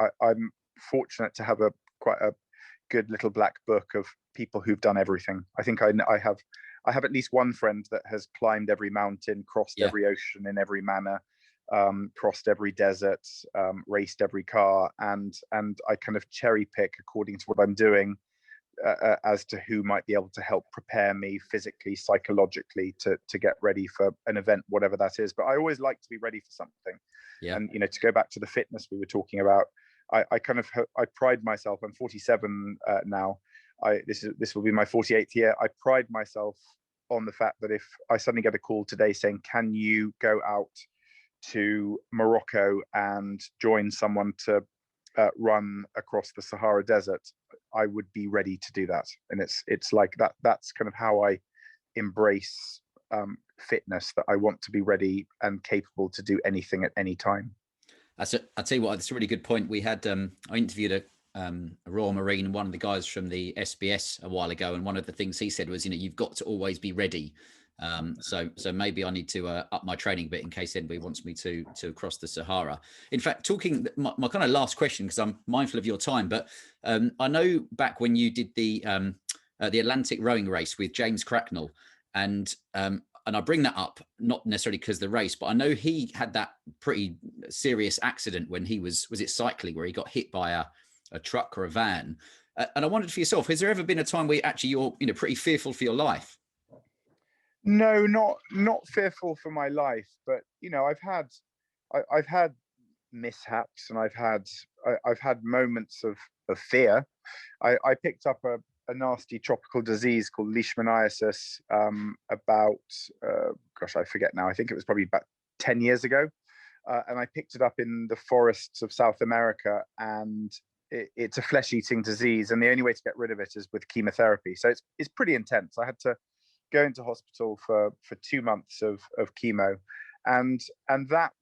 fortunate to have quite a good little black book of people who've done everything. I think I have at least one friend that has climbed every mountain, crossed every ocean in every manner, crossed every desert, raced every car, and I kind of cherry pick according to what I'm doing as to who might be able to help prepare me physically, psychologically to get ready for an event, whatever that is. But I always like to be ready for something. And to go back to the fitness we were talking about, I pride myself. I'm 47 now. This will be my 48th year. I pride myself on the fact that if I suddenly get a call today saying, "Can you go out to Morocco and join someone to run across the Sahara Desert," I would be ready to do that. And it's like that. That's kind of how I embrace fitness. That I want to be ready and capable to do anything at any time. I'll tell you what, that's a really good point. We had I interviewed a Royal Marine, one of the guys from the SBS a while ago, and one of the things he said was, you've got to always be ready. So maybe I need to up my training a bit in case anybody wants me to cross the Sahara. In fact, talking my kind of last question, because I'm mindful of your time, but I know back when you did the Atlantic rowing race with James Cracknell, and I bring that up not necessarily because of the race, but I know he had that pretty serious accident when he was it cycling, where he got hit by a truck or a van. And I wondered for yourself, has there ever been a time where actually you're pretty fearful for your life? No, not fearful for my life, but I've had mishaps, and I've had moments of fear. I picked up a nasty tropical disease called leishmaniasis about gosh, I forget now. I think it was probably about 10 years ago, and I picked it up in the forests of South America, and it's a flesh-eating disease, and the only way to get rid of it is with chemotherapy. So it's pretty intense. I had to go into hospital for 2 months of chemo, and that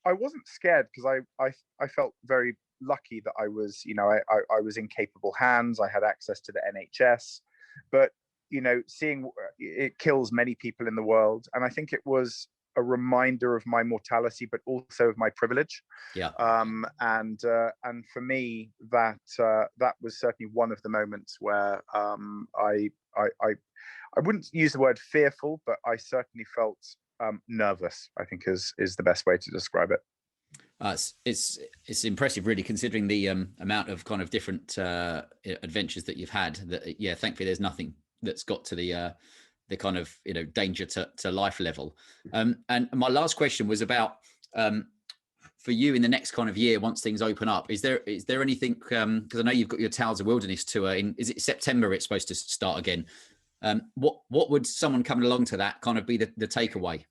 I wasn't scared, because I felt very lucky that I was I was in capable hands. I had access to the NHS, but seeing it kills many people in the world, and I think it was a reminder of my mortality, but also of my privilege. Yeah. And for me, that was certainly one of the moments where I wouldn't use the word fearful, but I certainly felt nervous, I think is the best way to describe it. It's impressive, really, considering the amount of kind of different adventures that you've had. That, yeah, thankfully there's nothing that's got to the kind of danger to life level. And my last question was about for you in the next kind of year, once things open up. Is there anything? Because I know you've got your Tales of Wilderness tour is it September? It's supposed to start again. What would someone coming along to that kind of be the takeaway?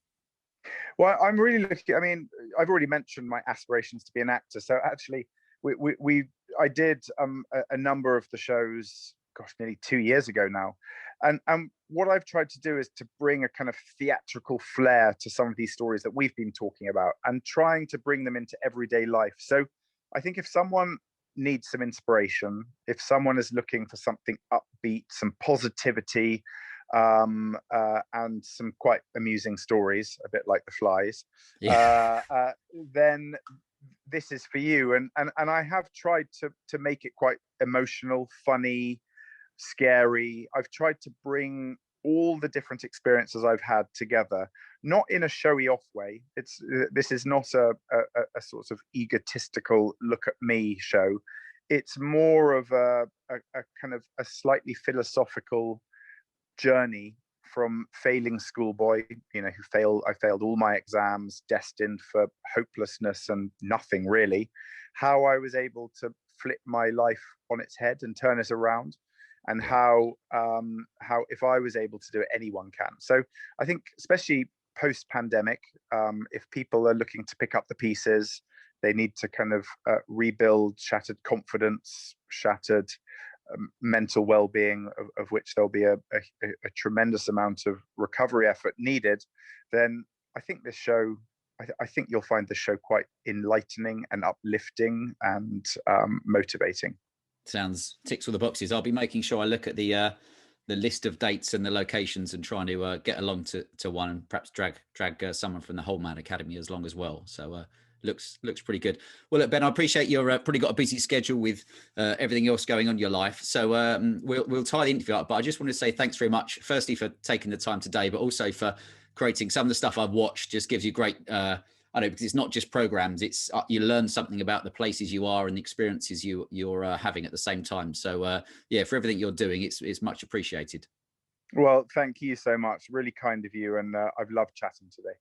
Well, I'm really looking. I mean, I've already mentioned my aspirations to be an actor. So actually, I did a number of the shows, gosh, nearly 2 years ago now, and what I've tried to do is to bring a kind of theatrical flair to some of these stories that we've been talking about, and trying to bring them into everyday life. So I think if someone needs some inspiration, if someone is looking for something upbeat, some positivity, and some quite amusing stories, a bit like The Flies, Yeah. then this is for you. And I have tried to make it quite emotional, funny, scary. I've tried to bring all the different experiences I've had together, not in a showy off way. This is not a sort of egotistical look at me show. It's more of a kind of a slightly philosophical journey from failing schoolboy, I failed all my exams, destined for hopelessness and nothing really, how I was able to flip my life on its head and turn it around, and how if I was able to do it, anyone can. So I think, especially post-pandemic, if people are looking to pick up the pieces, they need to kind of rebuild shattered confidence, shattered mental well-being, of which there'll be a tremendous amount of recovery effort needed. Then I think this show, I think you'll find the show quite enlightening and uplifting and motivating. Sounds ticks all the boxes. I'll be making sure I look at the list of dates and the locations, and trying to get along to one, and perhaps drag someone from the Whole Man Academy as long as well. So looks pretty good. Well, look, Ben, I appreciate you're probably got a busy schedule with everything else going on in your life. So we'll tie the interview up. But I just want to say thanks very much, firstly, for taking the time today, but also for creating some of the stuff I've watched. Just gives you great. I know, because it's not just programs. It's you learn something about the places you are and the experiences you're having at the same time. So yeah, for everything you're doing, it's much appreciated. Well, thank you so much. Really kind of you, and I've loved chatting today.